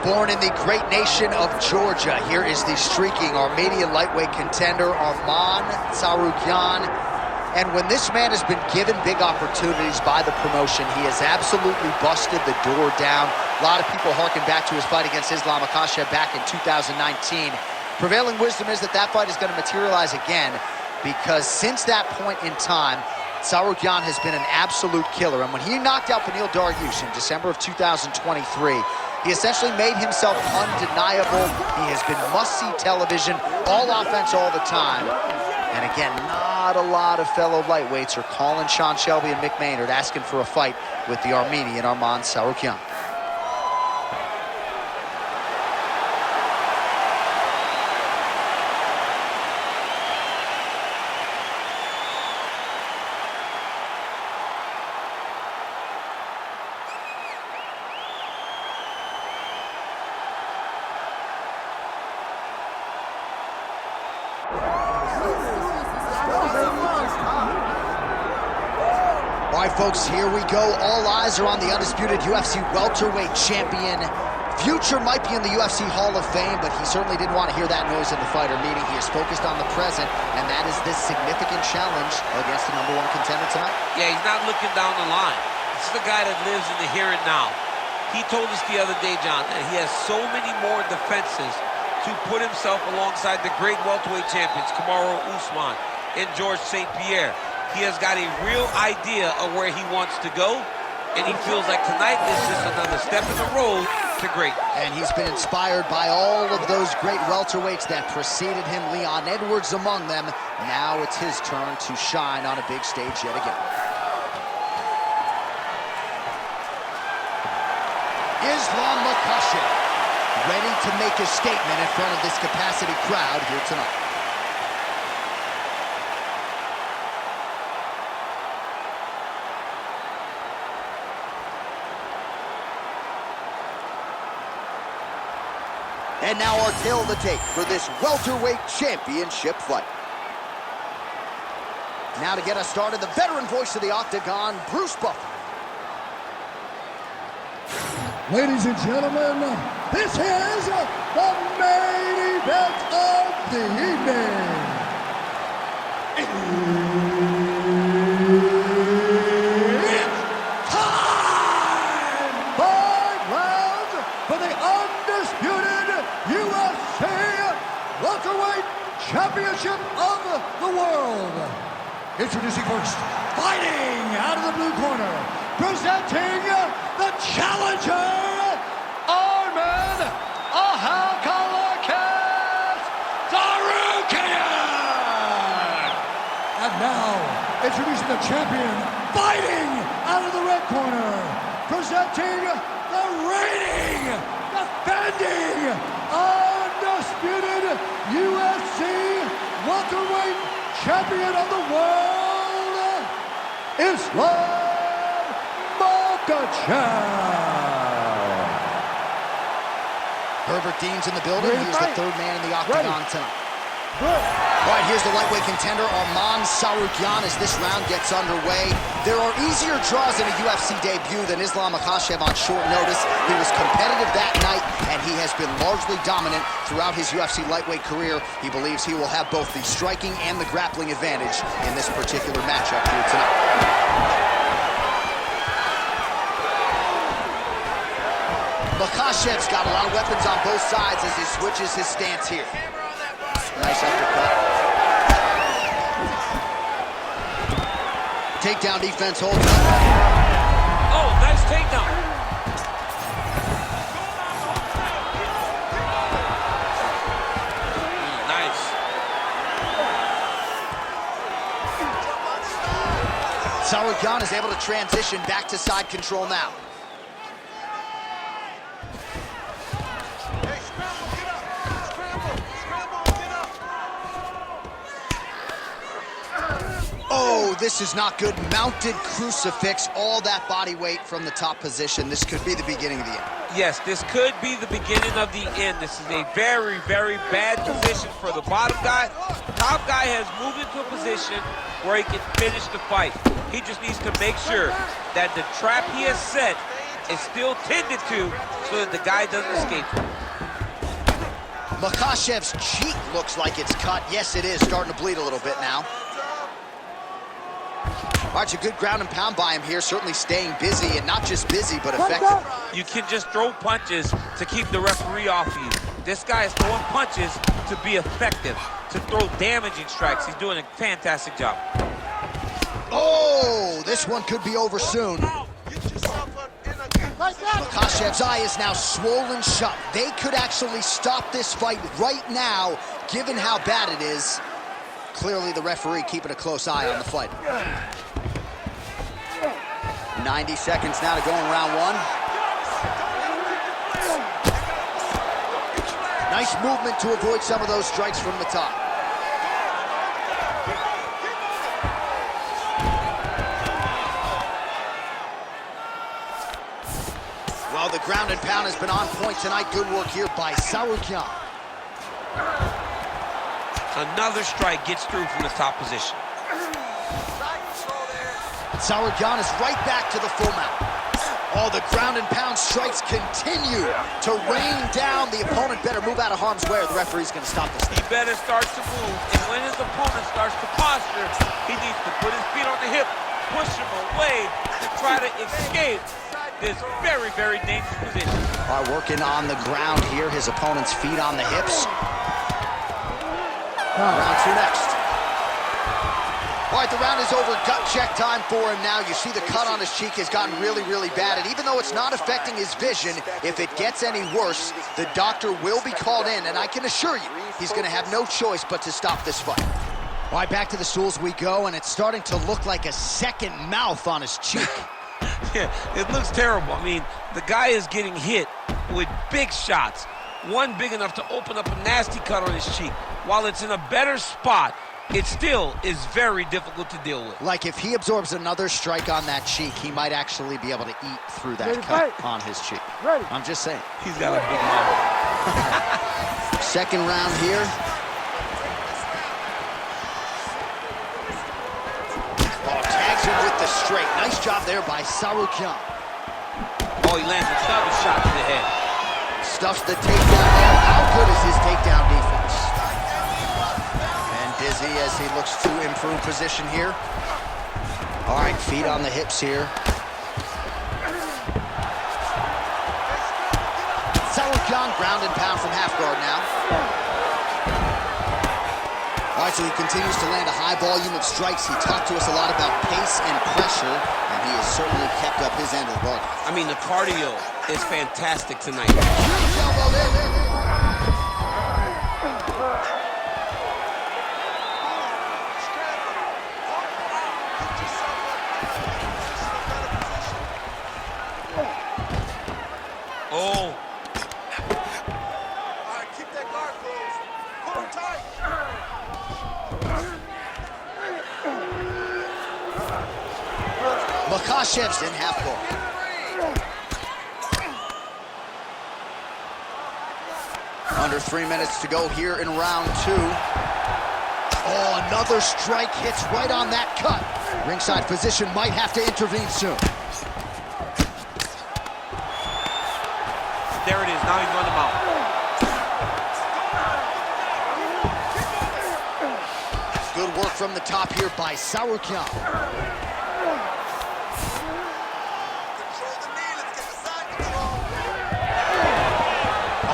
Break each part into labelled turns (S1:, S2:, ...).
S1: Born in the great nation of Georgia, here is the streaking Armenian lightweight contender, Arman Tsarukyan. And when this man has been given big opportunities by the promotion, he has absolutely busted the door down. A lot of people harken back to his fight against Makhachev back in 2019. Prevailing wisdom is that fight is going to materialize again, because since that point in time, Tsarukyan has been an absolute killer. And when he knocked out Beneil Dariush in December of 2023, he essentially made himself undeniable. He has been must-see television, all offense all the time. And again, not a lot of fellow lightweights are calling Sean Shelby and Mick Maynard asking for a fight with the Armenian Arman Tsarukyan. All right, folks, here we go. All eyes are on the undisputed UFC welterweight champion. Future might be in the UFC Hall of Fame, but he certainly didn't want to hear that noise in the fighter meeting. He is focused on the present, and that is this significant challenge against the #1 contender tonight.
S2: Yeah, he's not looking down the line. This is the guy that lives in the here and now. He told us the other day, John, that he has so many more defenses to put himself alongside the great welterweight champions, Kamaru Usman and George St. Pierre. He has got a real idea of where he wants to go, and he feels like tonight is just another step in the road to great.
S1: And he's been inspired by all of those great welterweights that preceded him, Leon Edwards among them. Now it's his turn to shine on a big stage yet again. Islam Makhachev, ready to make a statement in front of this capacity crowd here tonight. And now our tale of the tape for this welterweight championship fight. Now to get us started, the veteran voice of the Octagon, Bruce Buffer.
S3: Ladies and gentlemen, this is the main event of the evening. It's time! 5 rounds for the undisputed UFC welterweight championship of the world. Introducing first, fighting out of the blue corner, presenting the challenger, Arman Tsarukyan. And now, introducing the champion, fighting out of the red corner, presenting the reigning, defending, undisputed UFC welterweight champion of the world, Islam Makhachev.
S1: Herbert Dean's in the building. He's the third man in the Octagon tonight. All right, here's the lightweight contender, Arman Tsarukyan, as this round gets underway. There are easier draws in a UFC debut than Islam Makhachev on short notice. He was competitive that night, and he has been largely dominant throughout his UFC lightweight career. He believes he will have both the striking and the grappling advantage in this particular matchup here tonight. Makhachev's got a lot of weapons on both sides as he switches his stance here. Nice uppercut. Takedown defense holds up.
S2: Oh, nice takedown. Nice.
S1: Tsarukyan is able to transition back to side control now. Oh, this is not good. Mounted crucifix, all that body weight from the top position. This could be the beginning of the end.
S2: Yes, this could be the beginning of the end. This is a very, very bad position for the bottom guy. Top guy has moved into a position where he can finish the fight. He just needs to make sure that the trap he has set It's still tended to so that the guy doesn't escape.
S1: Makhachev's cheek looks like it's cut. Yes, it is. Starting to bleed a little bit now. All right, it's a good ground and pound by him here. Certainly staying busy, and not just busy, but effective.
S2: You can just throw punches to keep the referee off of you. This guy is throwing punches to be effective, to throw damaging strikes. He's doing a fantastic job.
S1: Oh, this one could be over soon. Makhachev's eye is now swollen shut. They could actually stop this fight right now, given how bad it is. Clearly the referee keeping a close eye on the fight. 90 seconds now to go in round one. Nice movement to avoid some of those strikes from the top. Well, the ground and pound has been on point tonight. Good work here by Tsarukyan.
S2: Another strike gets through from the top position.
S1: Tsarukyan is right back to the full mount. Oh, the ground and pound strikes continue to rain down. The opponent better move out of harm's way or the referee's going to stop this thing.
S2: He better start to move, and when his opponent starts to posture, he needs to put his feet on the hip, push him away to try to escape this very, very dangerous position.
S1: All right, working on the ground here. His opponent's feet on the hips. Round two next. All right, the round is over. Gut check time for him now. You see the cut on his cheek has gotten really, really bad. And even though it's not affecting his vision, if it gets any worse, the doctor will be called in. And I can assure you, he's going to have no choice but to stop this fight. All right, back to the stools we go. And it's starting to look like a second mouth on his cheek.
S2: Yeah, it looks terrible. I mean, the guy is getting hit with big shots. One big enough to open up a nasty cut on his cheek. While it's in a better spot, it still is very difficult to deal with.
S1: Like if he absorbs another strike on that cheek, he might actually be able to eat through that cut on his cheek. I'm just saying.
S2: He's got a big mouth.
S1: Second round here. Oh, tags him with the straight. Nice job there by Tsarukyan.
S2: Oh, he lands another shot to the head.
S1: Stuffs the takedown there. How good is his takedown defense? And dizzy as he looks to improve position here. All right, feet on the hips here. Tsarukyan ground and pound from half guard now. All right, so he continues to land a high volume of strikes. He talked to us a lot about pace and pressure, and he has certainly kept up his end of the bargain.
S2: I mean, the cardio is fantastic tonight. Oh.
S4: All right, keep that guard closed. Hold him tight.
S1: Makhachev's in half guard. Under 3 minutes to go here in round two. Oh, another strike hits right on that cut. Ringside physician might have to intervene soon.
S2: There it is. Now he's run him out.
S1: Good work from the top here by Tsarukyan.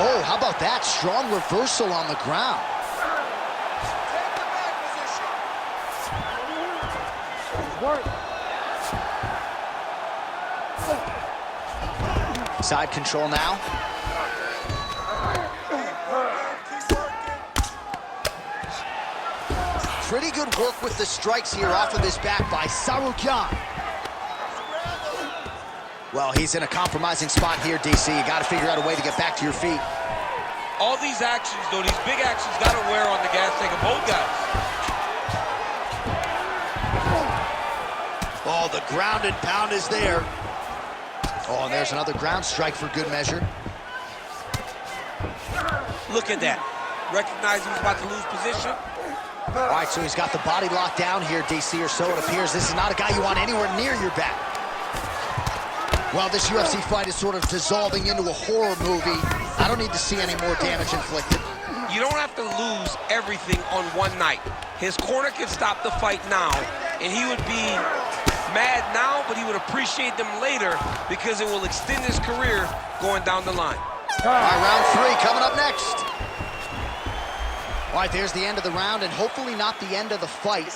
S1: Oh, how about that? Strong reversal on the ground. Side control now. Pretty good work with the strikes here off of his back by Tsarukyan. Well, he's in a compromising spot here, DC. You got to figure out a way to get back to your feet.
S2: All these actions, though, these big actions got to wear on the gas tank of both guys.
S1: Oh, the ground and pound is there. Oh, and there's another ground strike for good measure.
S2: Look at that. Recognizing he's about to lose position.
S1: All right, so he's got the body locked down here, DC, or so it appears. This is not a guy you want anywhere near your back. Well, this UFC fight is sort of dissolving into a horror movie. I don't need to see any more damage inflicted.
S2: You don't have to lose everything on one night. His corner can stop the fight now, and he would be mad now, but he would appreciate them later because it will extend his career going down the line.
S1: All right, round 3 coming up next. All right, there's the end of the round, and hopefully not the end of the fight.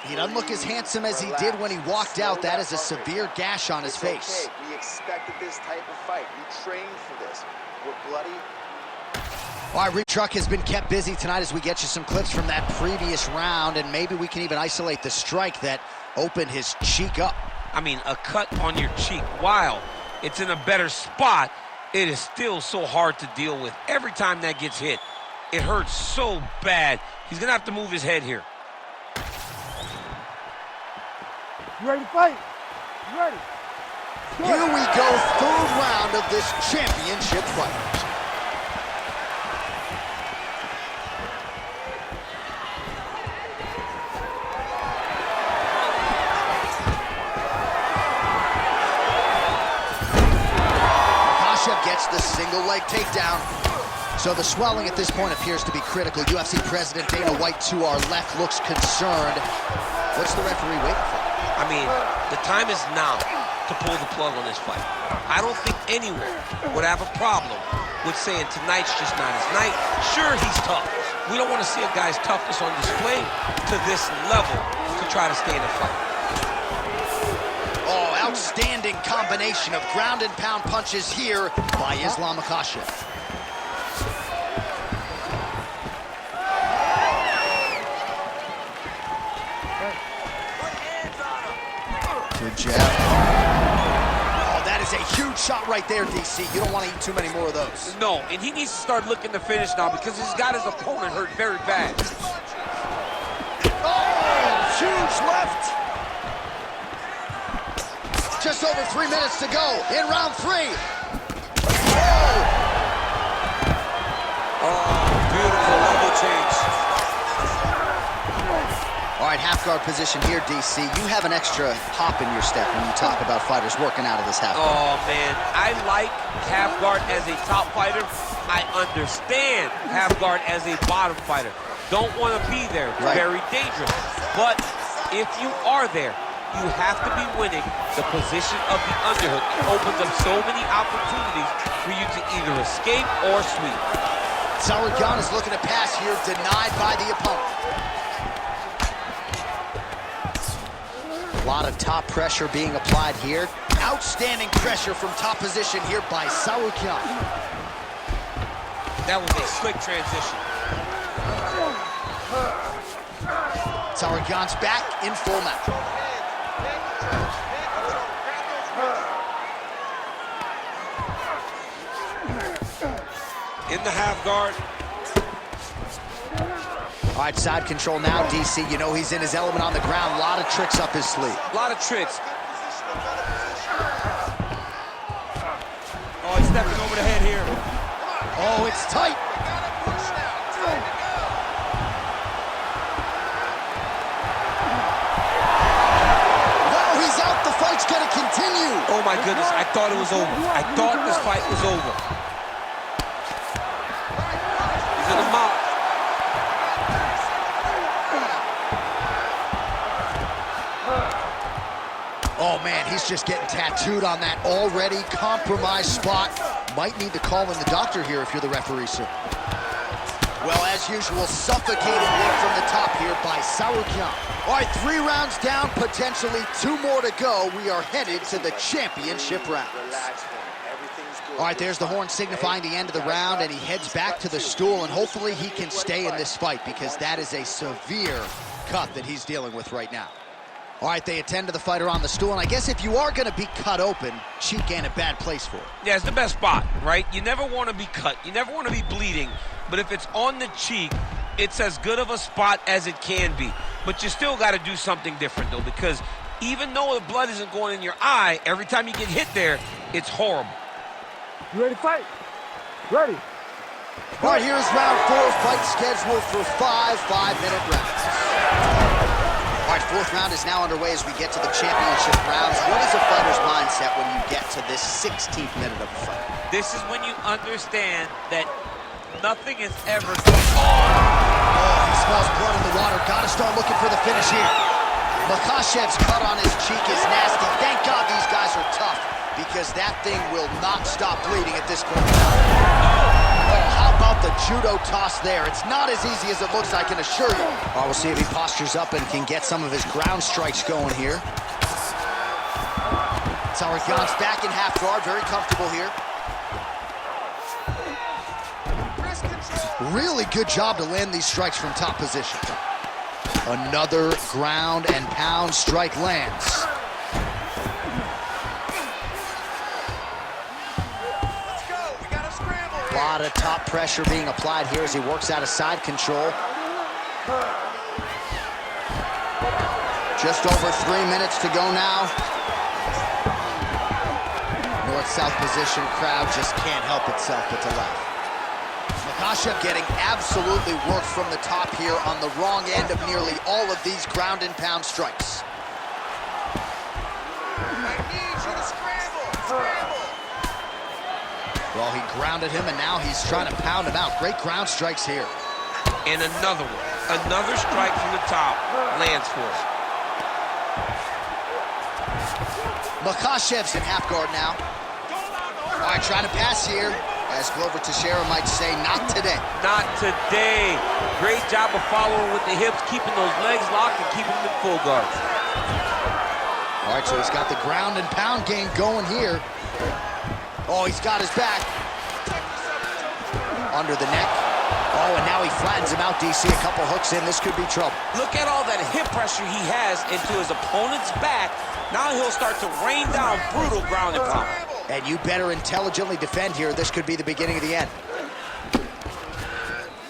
S1: He doesn't look as handsome as he did when he walked out. That is a severe gash on his face.
S4: We expected this type of fight. We trained for this. We're bloody.
S1: All right, Truck has been kept busy tonight as we get you some clips from that previous round, and maybe we can even isolate the strike that opened his cheek up.
S2: I mean, a cut on your cheek, while it's in a better spot, it is still so hard to deal with. Every time that gets hit, it hurts so bad. He's gonna have to move his head here.
S3: You ready to fight? You ready?
S1: Here we go, 3rd round of this championship fight. Makhachev gets the single leg takedown. So the swelling at this point appears to be critical. UFC President Dana White to our left looks concerned. What's the referee waiting for?
S2: I mean, the time is now to pull the plug on this fight. I don't think anyone would have a problem with saying tonight's just not his night. Sure, he's tough. We don't want to see a guy's toughness on display to this level to try to stay in the fight.
S1: Oh, outstanding combination of ground and pound punches here by Islam Makhachev. Good jab. Oh, that is a huge shot right there, DC. You don't want to eat too many more of those.
S2: No, and he needs to start looking to finish now because he's got his opponent hurt very bad.
S1: Oh, huge left. Just over 3 minutes to go in round 3.
S2: Oh, beautiful level change.
S1: All right, half guard position here, DC. You have an extra hop in your step when you talk about fighters working out of this half guard.
S2: Oh, man, I like half guard as a top fighter. I understand half guard as a bottom fighter. Don't want to be there. It's very dangerous. But if you are there, you have to be winning the position of the underhook. It opens up so many opportunities for you to either escape or sweep.
S1: Tsarukyan is looking to pass here, denied by the opponent. A lot of top pressure being applied here. Outstanding pressure from top position here by Tsarukyan.
S2: That was a slick transition.
S1: Tsarukyan's back in full mount.
S2: In the half guard.
S1: All right, side control now, DC. You know he's in his element on the ground. A lot of tricks up his sleeve.
S2: A lot of tricks. Oh, he's stepping over the head here.
S1: Oh, it's tight. Wow, he's out. The fight's going to continue.
S2: Oh, my goodness. I thought it was over. I thought this fight was over. He's in the mouth.
S1: Oh, man, he's just getting tattooed on that already compromised spot. Might need to call in the doctor here if you're the referee, sir. Well, as usual, suffocating work from the top here by Tsarukyan. All right, 3 rounds down, potentially 2 more to go. We are headed to the championship rounds. All right, there's the horn signifying the end of the round, and he heads back to the stool, and hopefully he can stay in this fight because that is a severe cut that he's dealing with right now. All right, they attend to the fighter on the stool, and I guess if you are going to be cut open, cheek ain't a bad place for it.
S2: Yeah, it's the best spot, right? You never want to be cut. You never want to be bleeding. But if it's on the cheek, it's as good of a spot as it can be. But you still got to do something different, though, because even though the blood isn't going in your eye, every time you get hit there, it's horrible.
S3: You ready to fight? Ready.
S1: All right, here's round 4, fight scheduled for 5 5-minute rounds. All right, right, fourth round is now underway as we get to the championship rounds. What is a fighter's mindset when you get to this 16th minute of the fight?
S2: This is when you understand that nothing is ever...
S1: Oh, he smells blood in the water. Got to start looking for the finish here. Makhachev's cut on his cheek is nasty. Thank God these guys are tough, because that thing will not stop bleeding at this point. Oh, how about the judo toss there? It's not as easy as it looks, I can assure you. Oh, we'll see if he postures up and can get some of his ground strikes going here. Tsarukyan's back in half guard, very comfortable here. Really good job to land these strikes from top position. Another ground and pound strike lands.
S4: Let's go. We got to scramble here.
S1: A lot of top pressure being applied here as he works out of side control. Just over 3 minutes to go now. North-south position, crowd just can't help itself but to laugh. Makhachev getting absolutely worked from the top here on the wrong end of nearly all of these ground and pound strikes.
S4: I need you to scramble. Scramble.
S1: Well, he grounded him, and now he's trying to pound him out. Great ground strikes here.
S2: And another one. Another strike from the top lands for us.
S1: Makhachev's in half guard now. All right, trying to pass here. As Glover Teixeira might say, not today.
S2: Not today. Great job of following with the hips, keeping those legs locked and keeping them in full guard.
S1: All right, so he's got the ground and pound game going here. Oh, he's got his back. Under the neck. Oh, and now he flattens him out, DC. A couple hooks in. This could be trouble.
S2: Look at all that hip pressure he has into his opponent's back. Now he'll start to rain down brutal ground and pound.
S1: And you better intelligently defend here. This could be the beginning of the end.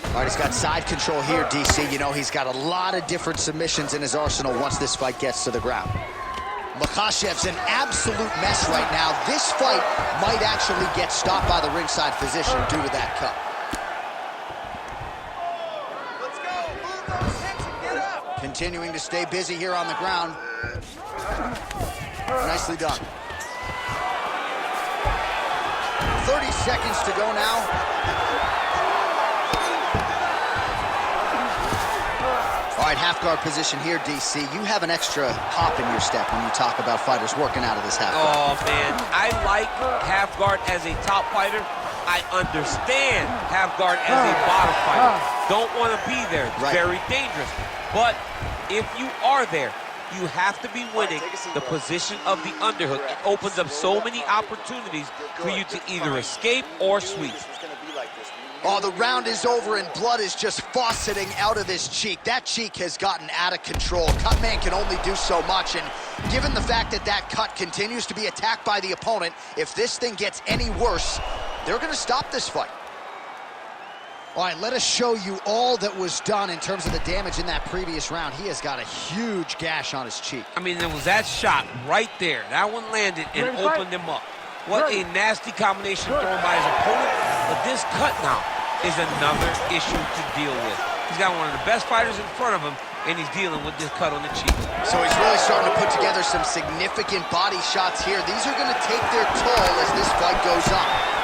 S1: All right, he's got side control here, DC. You know, he's got a lot of different submissions in his arsenal once this fight gets to the ground. Makhachev's an absolute mess right now. This fight might actually get stopped by the ringside physician due to that cut.
S4: Let's go. Move those hips and get up.
S1: Continuing to stay busy here on the ground. Nicely done. 30 seconds to go now. All right, half guard position here, DC. You have an extra hop in your step when you talk about fighters working out of this half guard.
S2: Oh, man. I like half guard as a top fighter. I understand half guard as a bottom fighter. Don't want to be there. It's very dangerous. But if you are there, you have to be winning the position of the underhook. It opens up so many opportunities for you to either escape or sweep.
S1: Oh, the round is over and blood is just fauceting out of his cheek. That cheek has gotten out of control. Cut man can only do so much, and given the fact that that cut continues to be attacked by the opponent, if this thing gets any worse, they're going to stop this fight. All right, let us show you all that was done in terms of the damage in that previous round. He has got a huge gash on his cheek.
S2: I mean, there was that shot right there. That one landed and opened him up. What a nasty combination thrown by his opponent. But this cut now is another issue to deal with. He's got one of the best fighters in front of him, and he's dealing with this cut on the cheek.
S1: So he's really starting to put together some significant body shots here. These are going to take their toll as this fight goes on.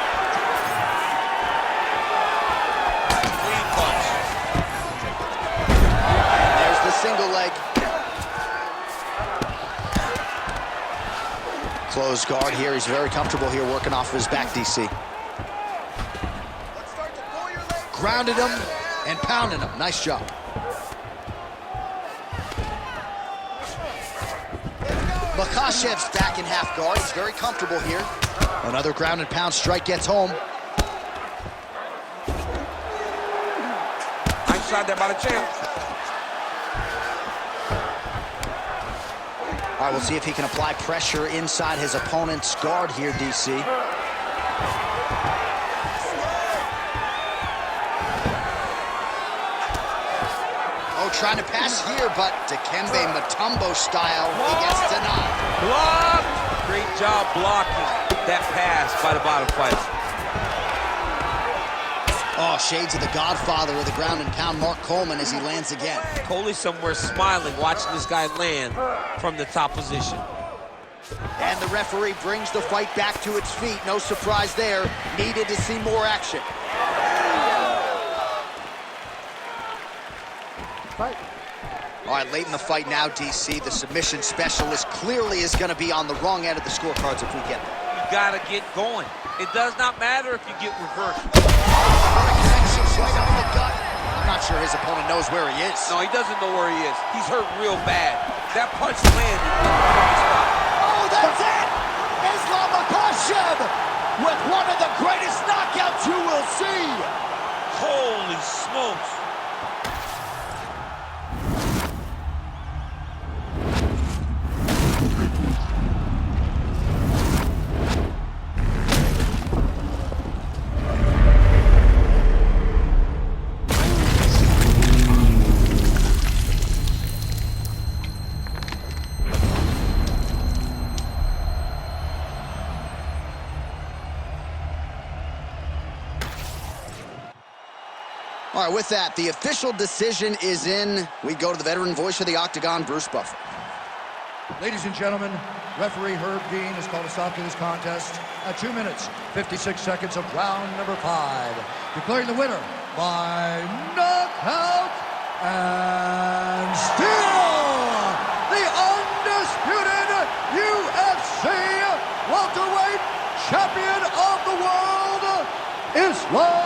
S1: Single leg. Closed guard here. He's very comfortable here working off of his back, DC. Grounded him and pounded him. Nice job. Makhachev's back in half guard. He's very comfortable here. Another ground and pound strike gets home.
S2: Nice shot there by the champ.
S1: All right, we'll see if he can apply pressure inside his opponent's guard here, DC. Oh, trying to pass here, but Dikembe Mutombo style, he gets denied.
S2: Blocked! Great job blocking that pass by the bottom fighter.
S5: Oh, shades of the godfather of the ground and pound, Mark Coleman, as he lands again.
S2: Coley's somewhere smiling, watching this guy land from the top position.
S1: And the referee brings the fight back to its feet. No surprise there. Needed to see more action.
S3: Fight.
S1: All right, late in the fight now, DC. The submission specialist clearly is going to be on the wrong end of the scorecards if we get there.
S2: You gotta get going. It does not matter if you get reversed.
S1: Connections right up the gut. I'm not sure his opponent knows where he is.
S2: No, he doesn't know where he is. He's hurt real bad. That punch landed in the wrong spot.
S1: Oh, that's it! Islam Makhachev with one of the greatest knockouts you will see.
S2: Holy smokes.
S5: All right, with that, the official decision is in. We go to the veteran voice of the Octagon, Bruce Buffer.
S6: Ladies and gentlemen, referee Herb Dean has called a stop to this contest at 2 minutes, 56 seconds of round number 5. Declaring the winner by knockout and still the undisputed UFC welterweight champion of the world, Islam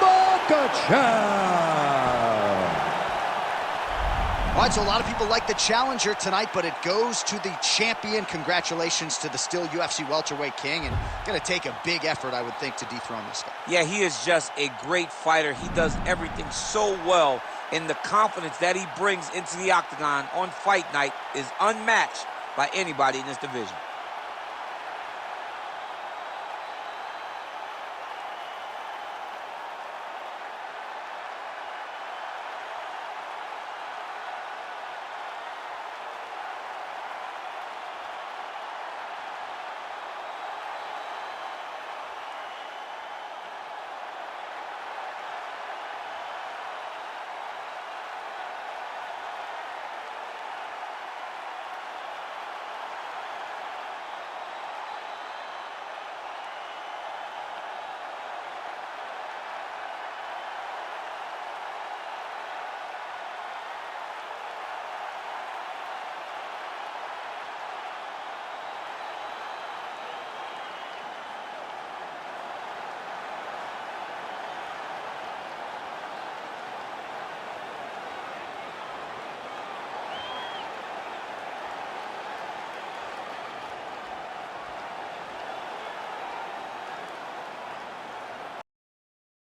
S6: Makhachev.
S1: All right, so a lot of people like the challenger tonight, but it goes to the champion. Congratulations to the still UFC welterweight king, and going to take a big effort, I would think, to dethrone this guy.
S2: Yeah, he is just a great fighter. He does everything so well, and the confidence that he brings into the octagon on fight night is unmatched by anybody in this division.